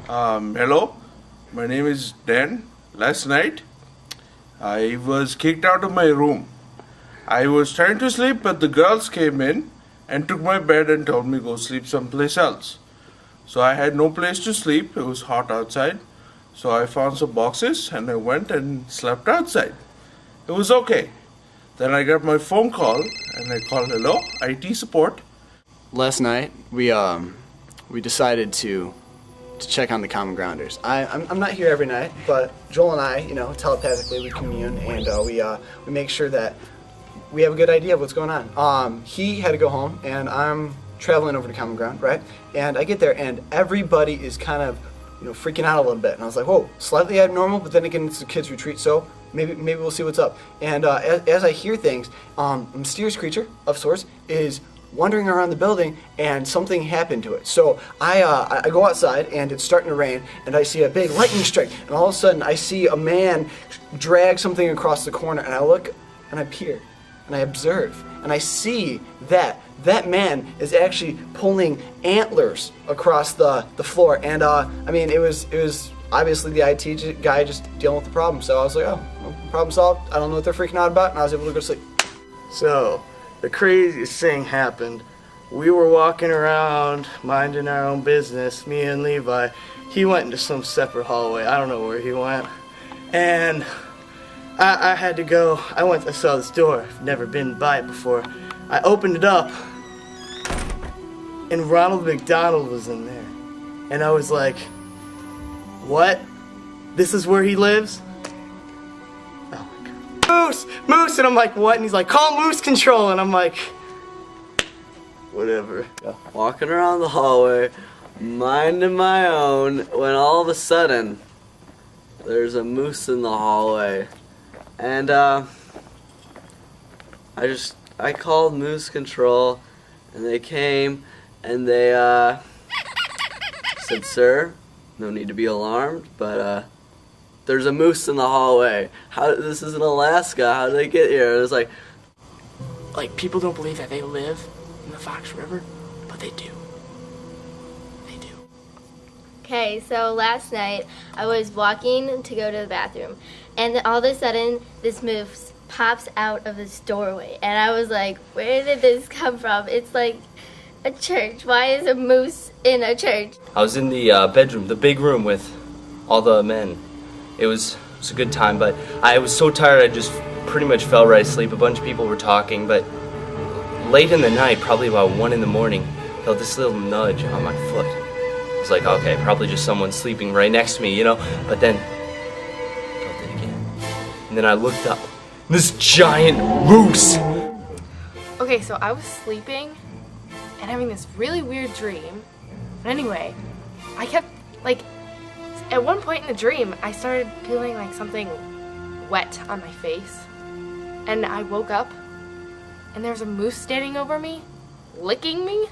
Hello, my name is Dan. Last night, I was kicked out of my room. I was trying to sleep, but the girls came in and took my bed and told me go sleep someplace else. So I had no place to sleep. It was hot outside. So I found some boxes and I went and slept outside. It was okay. Then I got my phone call and I called hello, IT support. Last night, we decided to check on the common grounders. I'm not here every night, but Joel and I, telepathically we commune and we make sure that we have a good idea of what's going on. He had to go home, and I'm traveling over to Common Ground, right? And I get there, and everybody is kind of, freaking out a little bit. And I was like, whoa, slightly abnormal, but then again, it's a kids' retreat, so maybe we'll see what's up. And as I hear things, a mysterious creature of sorts is wandering around the building, and something happened to it. So I go outside, and it's starting to rain, and I see a big lightning strike, and all of a sudden I see a man drag something across the corner, and I look, and I peer, and I observe, and I see that man is actually pulling antlers across the floor, and it was obviously the IT guy just dealing with the problem. So I was like, oh, well, problem solved. I don't know what they're freaking out about, and I was able to go to sleep. So, the craziest thing happened. We were walking around, minding our own business, me and Levi. He went into some separate hallway. I don't know where he went. And I had to go. I saw this door. I've never been by it before. I opened it up, and Ronald McDonald was in there. And I was like, what? This is where he lives? Oh my God. Moose! And I'm like, what? And he's like, call Moose Control. And I'm like, whatever. Walking around the hallway, minding my own, when all of a sudden, there's a moose in the hallway. And I called Moose Control, and they came, and they said, sir, no need to be alarmed, but there's a moose in the hallway. This is in Alaska, how did they get here? It was like people don't believe that they live in the Fox River, but they do. They do. Okay, so last night I was walking to go to the bathroom, and all of a sudden this moose pops out of this doorway, and I was like, where did this come from? It's like a church. Why is a moose in a church? I was in the bedroom, the big room with all the men. It was a good time, but I was so tired I just pretty much fell right asleep. A bunch of people were talking, but late in the night, probably about 1 in the morning, I felt this little nudge on my foot. I was like, okay, probably just someone sleeping right next to me, but then I felt it again. And then I looked up. This giant moose! Okay, so I was sleeping and having this really weird dream. But anyway, I kept, at one point in the dream, I started feeling like something wet on my face. And I woke up, and there was a moose standing over me, licking me.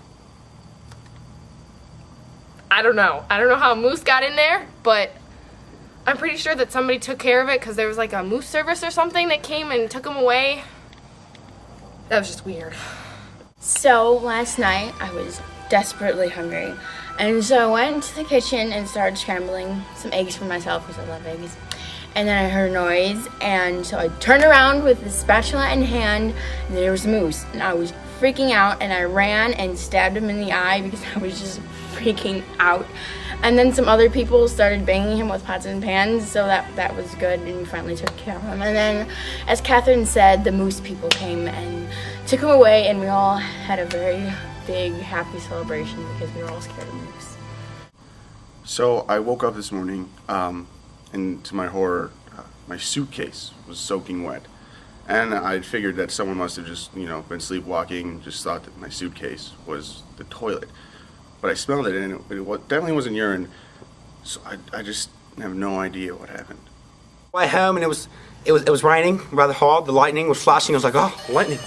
I don't know. I don't know how a moose got in there, but I'm pretty sure that somebody took care of it because there was like a moose service or something that came and took him away. That was just weird. So last night I was desperately hungry, and so I went to the kitchen and started scrambling some eggs for myself because I love eggs. And then I heard a noise, and so I turned around with the spatula in hand, and there was a moose, and I was freaking out, and I ran and stabbed him in the eye because I was just freaking out. And then some other people started banging him with pots and pans, so that was good, and we finally took care of him. And then, as Catherine said, the moose people came and took him away, and we all had a very big, happy celebration because we were all scared of moose. So I woke up this morning, and to my horror, my suitcase was soaking wet. And I figured that someone must have just, been sleepwalking and just thought that my suitcase was the toilet. But I smelled it, and it definitely wasn't urine, so I just have no idea what happened. I went home, and it was raining rather hard. The lightning was flashing. I was like, oh, lightning.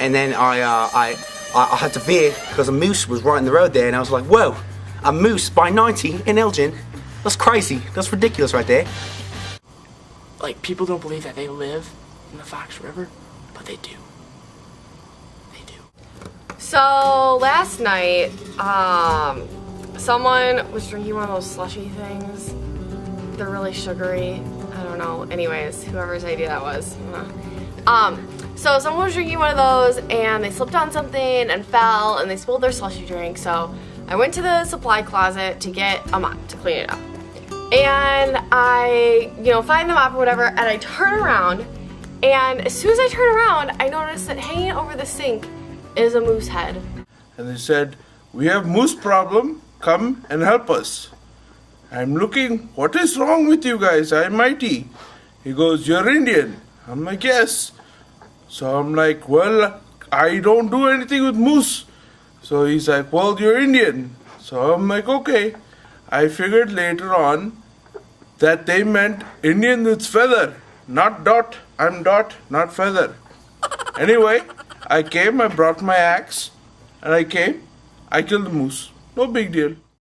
And then I had to veer because a moose was right in the road there, and I was like, whoa, a moose by 90 in Elgin? That's crazy. That's ridiculous right there. People don't believe that they live in the Fox River, but they do. They do. So last night, someone was drinking one of those slushy things. They're really sugary. I don't know. Anyways, whoever's idea that was. So someone was drinking one of those and they slipped on something and fell and they spilled their slushy drink. So I went to the supply closet to get a mop to clean it up. And I, find the mop or whatever, and I turn around, and as soon as I turn around, I notice that hanging over the sink is a moose head. And they said, "We have moose problem, come and help us." I'm looking, what is wrong with you guys? I'm mighty. He goes, "You're Indian." I'm like, "Yes." So I'm like, "Well, I don't do anything with moose." So he's like, "Well, you're Indian." So I'm like, "Okay." I figured later on that they meant Indian with feather, not dot. I'm dot, not feather. Anyway, I came, I brought my axe, and I killed the moose. No big deal.